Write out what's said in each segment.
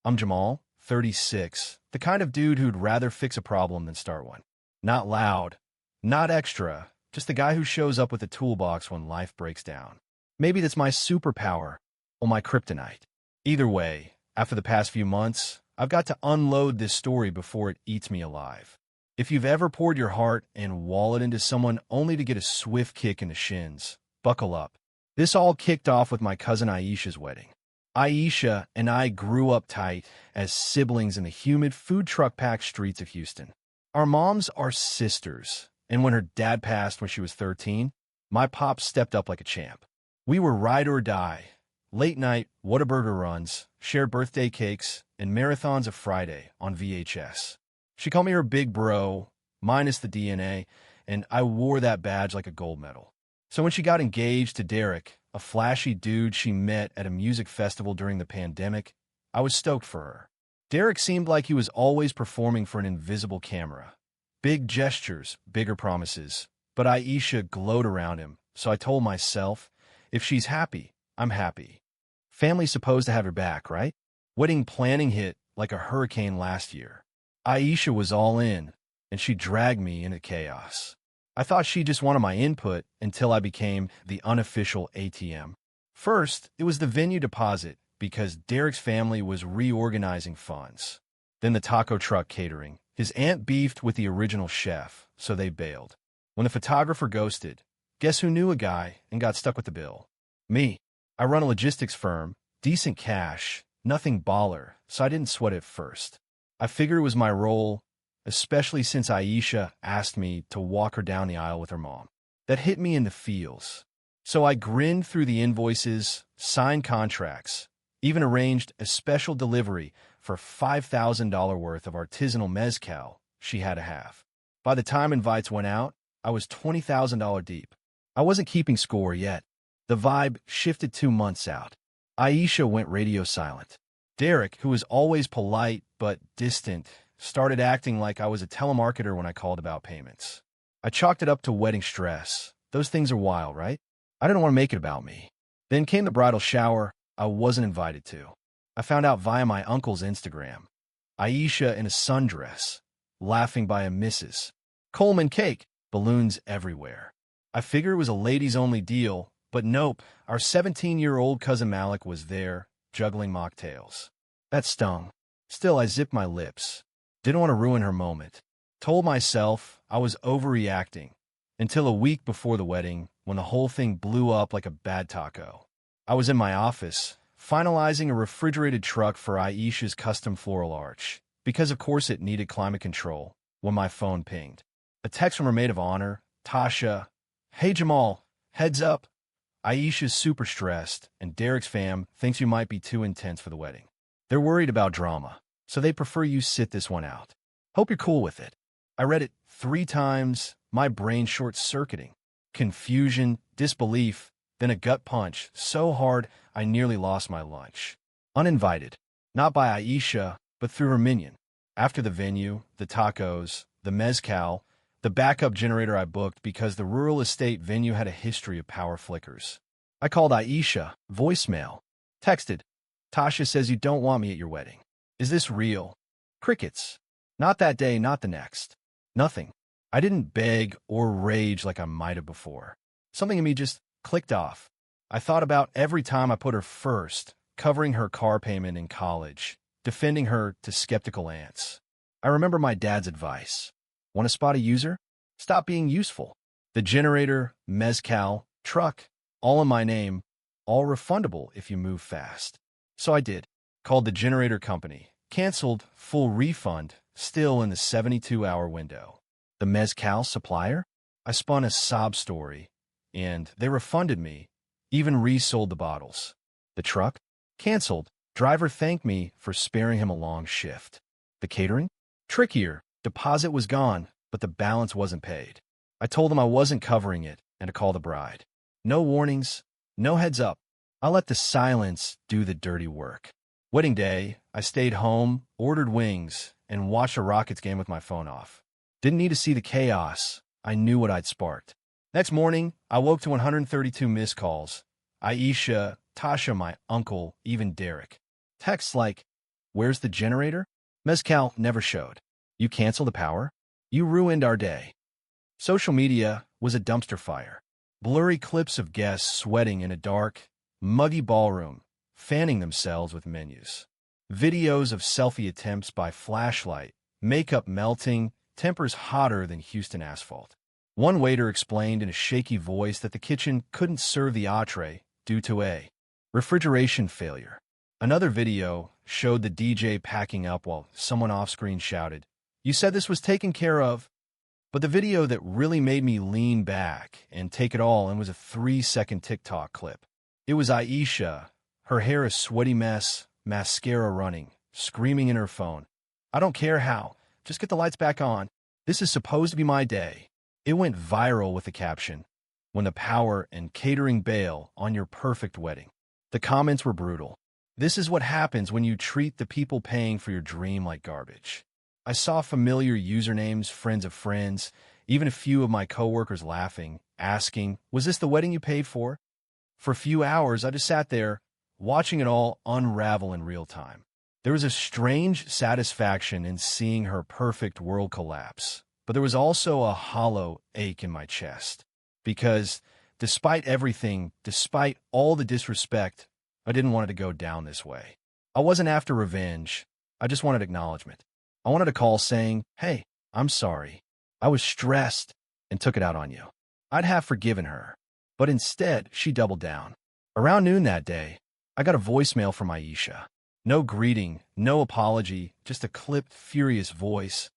I'm Jamal, 36, the kind of dude who'd rather fix a problem than start one. Not loud, not extra, just the guy who shows up with a toolbox when life breaks down. Maybe that's my superpower, or my kryptonite. Either way, after the past few months, I've got to unload this story before it eats me alive. If you've ever poured your heart and wallet into someone only to get a swift kick in the shins, buckle up. This all kicked off with my cousin Aisha's wedding. Aisha and I grew up tight as siblings in the humid, food truck-packed streets of Houston. Our moms are sisters, and when her dad passed when she was 13, my pop stepped up like a champ. We were ride or die, late night Whataburger runs, shared birthday cakes, and marathons of Friday on VHS. She called me her big bro, minus the DNA, and I wore that badge like a gold medal. So when she got engaged to Derek, a flashy dude she met at a music festival during the pandemic, I was stoked for her. Derek seemed like he was always performing for an invisible camera. Big gestures, bigger promises. But Aisha glowed around him, so I told myself, if she's happy, I'm happy. Family's supposed to have your back, right? Wedding planning hit like a hurricane last year. Aisha was all in, and she dragged me into chaos. I thought she just wanted my input until I became the unofficial ATM. First, it was the venue deposit because Derek's family was reorganizing funds. Then the taco truck catering. His aunt beefed with the original chef, so they bailed. When the photographer ghosted, guess who knew a guy and got stuck with the bill? Me. I run a logistics firm, decent cash, nothing baller, so I didn't sweat it first. I figured it was my role, especially since Aisha asked me to walk her down the aisle with her mom. That hit me in the feels. So I grinned through the invoices, signed contracts, even arranged a special delivery for $5,000 worth of artisanal mezcal she had to have. By the time invites went out, I was $20,000 deep. I wasn't keeping score yet. The vibe shifted 2 months out. Aisha went radio silent. Derek, who was always polite but distant, started acting like I was a telemarketer when I called about payments. I chalked it up to wedding stress. Those things are wild, right? I didn't want to make it about me. Then came the bridal shower I wasn't invited to. I found out via my uncle's Instagram. Aisha in a sundress, laughing by a missus. Coleman cake, balloons everywhere. I figured it was a ladies-only deal, but nope, our 17-year-old cousin Malik was there, juggling mocktails. That stung. Still, I zipped my lips. Didn't want to ruin her moment. Told myself I was overreacting, until a week before the wedding, when the whole thing blew up like a bad taco. I was in my office, finalizing a refrigerated truck for Aisha's custom floral arch, because of course it needed climate control, when my phone pinged. A text from her maid of honor, Tasha. Hey Jamal, heads up. Aisha's super stressed, and Derek's fam thinks you might be too intense for the wedding. They're worried about drama, so they prefer you sit this one out. Hope you're cool with it. I read it 3 times, my brain short-circuiting. Confusion, disbelief, then a gut punch so hard I nearly lost my lunch. Uninvited. Not by Aisha, but through her minion. After the venue, the tacos, the mezcal, the backup generator I booked because the rural estate venue had a history of power flickers. I called Aisha, voicemail. Texted, Tasha says you don't want me at your wedding. Is this real? Crickets. Not that day, not the next. Nothing. I didn't beg or rage like I might have before. Something in me just clicked off. I thought about every time I put her first, covering her car payment in college, defending her to skeptical aunts. I remember my dad's advice. Want to spot a user? Stop being useful. The generator, mezcal, truck, all in my name, all refundable if you move fast. So I did. Called the generator company. Canceled, full refund, still in the 72-hour window. The mezcal supplier? I spun a sob story, and they refunded me, even resold the bottles. The truck? Canceled. Driver thanked me for sparing him a long shift. The catering? Trickier. Deposit was gone, but the balance wasn't paid. I told them I wasn't covering it and to call the bride. No warnings, no heads up. I let the silence do the dirty work. Wedding day, I stayed home, ordered wings, and watched a Rockets game with my phone off. Didn't need to see the chaos. I knew what I'd sparked. Next morning, I woke to 132 missed calls. Aisha, Tasha, my uncle, even Derek. Texts like, Where's the generator? Mezcal never showed. You canceled the power? You ruined our day. Social media was a dumpster fire. Blurry clips of guests sweating in a dark, muggy ballroom, fanning themselves with menus. Videos of selfie attempts by flashlight, makeup melting, tempers hotter than Houston asphalt. One waiter explained in a shaky voice that the kitchen couldn't serve the entree due to a refrigeration failure. Another video showed the DJ packing up while someone off-screen shouted, "You said this was taken care of." But the video that really made me lean back and take it all in was a 3-second TikTok clip. It was Aisha, her hair a sweaty mess, mascara running, screaming in her phone, "I don't care how, just get the lights back on. This is supposed to be my day." It went viral with the caption, "When the power and catering bail on your perfect wedding." The comments were brutal. This is what happens when you treat the people paying for your dream like garbage. I saw familiar usernames, friends of friends, even a few of my coworkers laughing, asking, "Was this the wedding you paid for?" For a few hours, I just sat there, watching it all unravel in real time. There was a strange satisfaction in seeing her perfect world collapse, but there was also a hollow ache in my chest. Because, despite everything, despite all the disrespect, I didn't want it to go down this way. I wasn't after revenge. I just wanted acknowledgement. I wanted a call saying, "Hey, I'm sorry. I was stressed and took it out on you." I'd have forgiven her, but instead, she doubled down. Around noon that day, I got a voicemail from Aisha. No greeting, no apology, just a clipped, furious voice.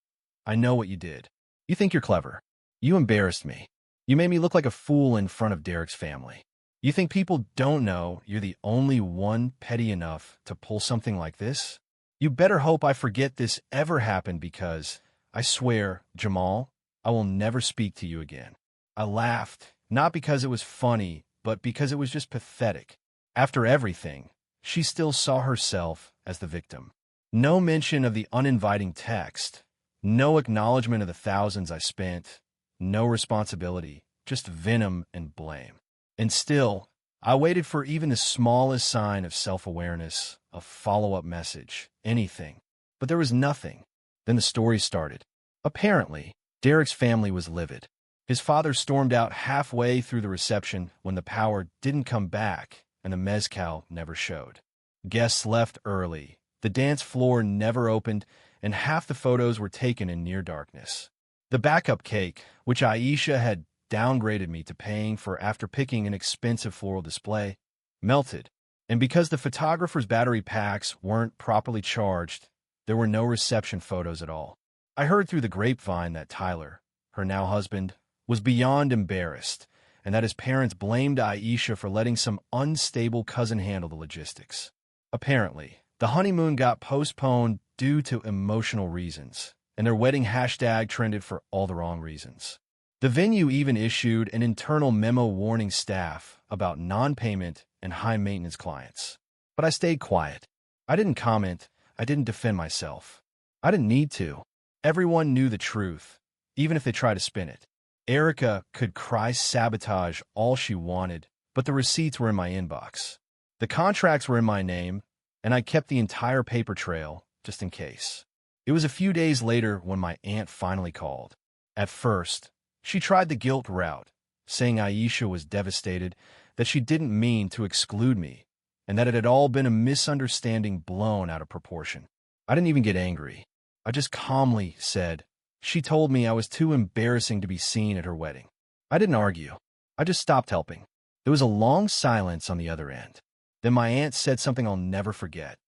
"I know what you did. You think you're clever. You embarrassed me. You made me look like a fool in front of Derek's family. You think people don't know you're the only one petty enough to pull something like this? You better hope I forget this ever happened because, I swear, Jamal, I will never speak to you again." I laughed, not because it was funny, but because it was just pathetic. After everything, she still saw herself as the victim. No mention of the uninviting text, no acknowledgement of the thousands I spent, no responsibility, just venom and blame. And still, I waited for even the smallest sign of self-awareness, a follow-up message, anything. But there was nothing. Then the story started. Apparently, Derek's family was livid. His father stormed out halfway through the reception when the power didn't come back and the mezcal never showed. Guests left early, the dance floor never opened, and half the photos were taken in near darkness. The backup cake, which Aisha had downgraded me to paying for after picking an expensive floral display, melted. And because the photographer's battery packs weren't properly charged, there were no reception photos at all. I heard through the grapevine that Tyler, her now husband, was beyond embarrassed, and that his parents blamed Aisha for letting some unstable cousin handle the logistics. Apparently, the honeymoon got postponed due to emotional reasons, and their wedding hashtag trended for all the wrong reasons. The venue even issued an internal memo warning staff about non-payment and high-maintenance clients. But I stayed quiet. I didn't comment. I didn't defend myself. I didn't need to. Everyone knew the truth, even if they tried to spin it. Erica could cry sabotage all she wanted, but the receipts were in my inbox. The contracts were in my name, and I kept the entire paper trail, just in case. It was a few days later when my aunt finally called. At first, she tried the guilt route, saying Aisha was devastated, that she didn't mean to exclude me, and that it had all been a misunderstanding blown out of proportion. I didn't even get angry. I just calmly said, "She told me I was too embarrassing to be seen at her wedding." I didn't argue. I just stopped helping. There was a long silence on the other end. Then my aunt said something I'll never forget.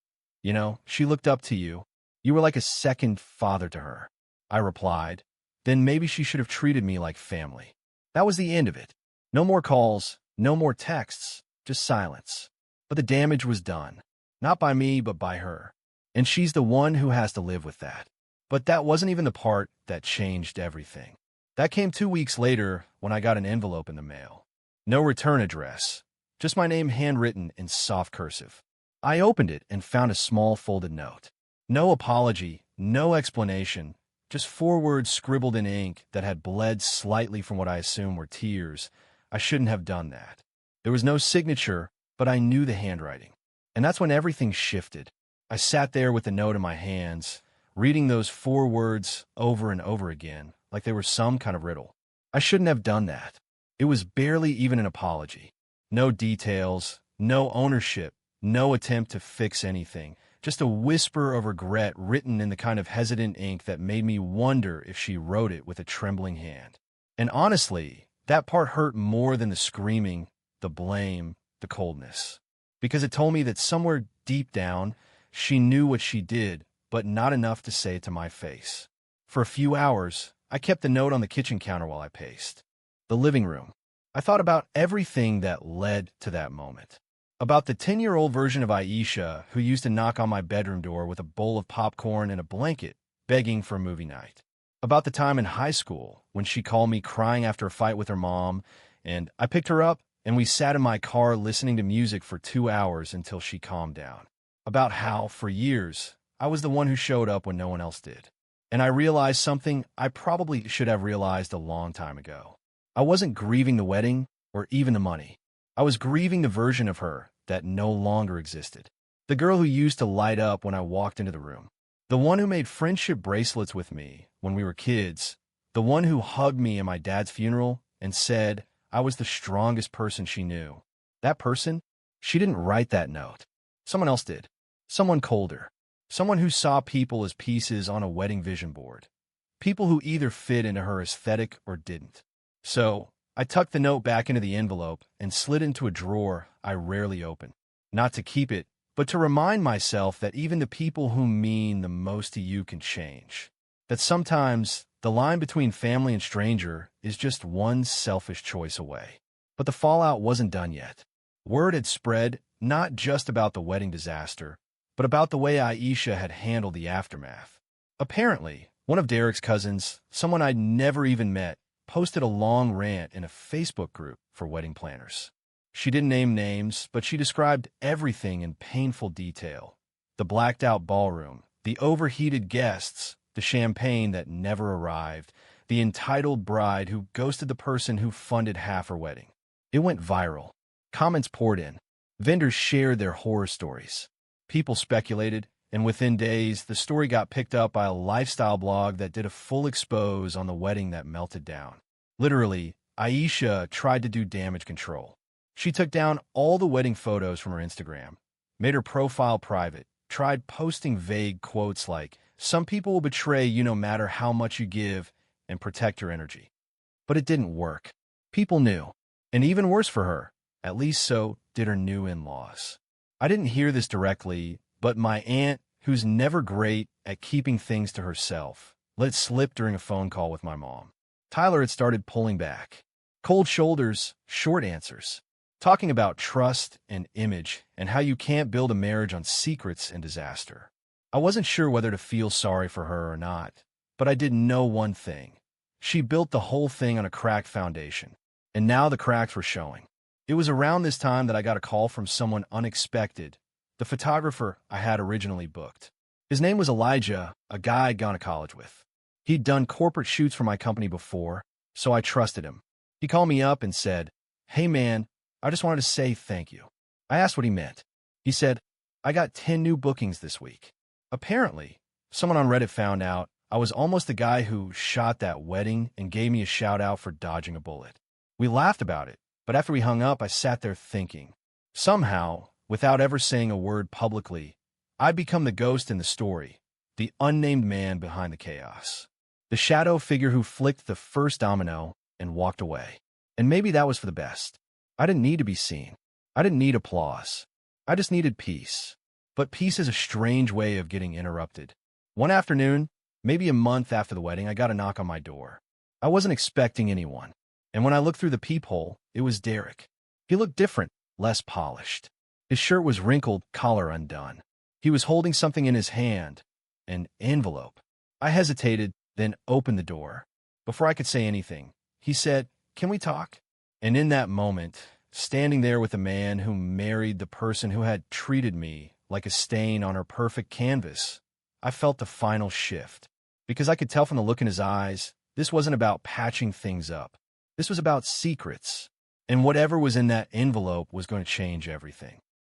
"You know, she looked up to you. You were like a second father to her." I replied, "Then maybe she should have treated me like family." That was the end of it. No more calls, no more texts, just silence. But the damage was done. Not by me, but by her. And she's the one who has to live with that. But that wasn't even the part that changed everything. That came 2 weeks later when I got an envelope in the mail. No return address, just my name handwritten in soft cursive. I opened it and found a small folded note. No apology, no explanation, just 4 words scribbled in ink that had bled slightly from what I assumed were tears. I shouldn't have done that. There was no signature, but I knew the handwriting. And that's when everything shifted. I sat there with the note in my hands, reading those 4 words over and over again, like they were some kind of riddle. I shouldn't have done that. It was barely even an apology. No details, no ownership, no attempt to fix anything. Just a whisper of regret written in the kind of hesitant ink that made me wonder if she wrote it with a trembling hand. And honestly, that part hurt more than the screaming, the blame, the coldness. Because it told me that somewhere deep down, she knew what she did, but not enough to say it to my face. For a few hours, I kept the note on the kitchen counter while I paced. The living room. I thought about everything that led to that moment. About the 10-year-old version of Aisha who used to knock on my bedroom door with a bowl of popcorn and a blanket, begging for a movie night. About the time in high school when she called me crying after a fight with her mom, and I picked her up and we sat in my car listening to music for 2 hours until she calmed down. About how, for years, I was the one who showed up when no one else did. And I realized something I probably should have realized a long time ago. I wasn't grieving the wedding or even the money. I was grieving the version of her that no longer existed. The girl who used to light up when I walked into the room. The one who made friendship bracelets with me when we were kids. The one who hugged me at my dad's funeral and said I was the strongest person she knew. That person? She didn't write that note. Someone else did. Someone colder. Someone who saw people as pieces on a wedding vision board. People who either fit into her aesthetic or didn't. So, I tucked the note back into the envelope and slid into a drawer I rarely open. Not to keep it, but to remind myself that even the people who mean the most to you can change. That sometimes the line between family and stranger is just one selfish choice away. But the fallout wasn't done yet. Word had spread not just about the wedding disaster, but about the way Aisha had handled the aftermath. Apparently, one of Derek's cousins, someone I'd never even met, posted a long rant in a Facebook group for wedding planners. She didn't name names, but she described everything in painful detail. The blacked-out ballroom, the overheated guests, the champagne that never arrived, the entitled bride who ghosted the person who funded half her wedding. It went viral. Comments poured in. Vendors shared their horror stories. People speculated, and within days, the story got picked up by a lifestyle blog that did a full expose on the wedding that melted down. Literally, Aisha tried to do damage control. She took down all the wedding photos from her Instagram, made her profile private, tried posting vague quotes like, "Some people will betray you no matter how much you give," and protect your energy. But it didn't work. People knew. And even worse for her, at least so did her new in-laws. I didn't hear this directly, but my aunt, who's never great at keeping things to herself, let it slip during a phone call with my mom. Tyler had started pulling back. Cold shoulders, short answers. Talking about trust and image and how you can't build a marriage on secrets and disaster. I wasn't sure whether to feel sorry for her or not, but I did know one thing. She built the whole thing on a cracked foundation, and now the cracks were showing. It was around this time that I got a call from someone unexpected, the photographer I had originally booked. His name was Elijah, a guy I'd gone to college with. He'd done corporate shoots for my company before, so I trusted him. He called me up and said, "Hey man, I just wanted to say thank you." I asked what he meant. He said, "I got 10 new bookings this week." Apparently, someone on Reddit found out I was almost the guy who shot that wedding and gave me a shout out for dodging a bullet. We laughed about it, but after we hung up, I sat there thinking. Somehow, without ever saying a word publicly, I'd become the ghost in the story, the unnamed man behind the chaos. The shadow figure who flicked the first domino and walked away. And maybe that was for the best. I didn't need to be seen. I didn't need applause. I just needed peace. But peace is a strange way of getting interrupted. One afternoon, maybe a month after the wedding, I got a knock on my door. I wasn't expecting anyone. And when I looked through the peephole, it was Derek. He looked different, less polished. His shirt was wrinkled, collar undone. He was holding something in his hand, an envelope. I hesitated, then opened the door. Before I could say anything, he said, "Can we talk?" And in that moment, standing there with a man who married the person who had treated me like a stain on her perfect canvas, I felt the final shift. Because I could tell from the look in his eyes, this wasn't about patching things up. This was about secrets. And whatever was in that envelope was going to change everything.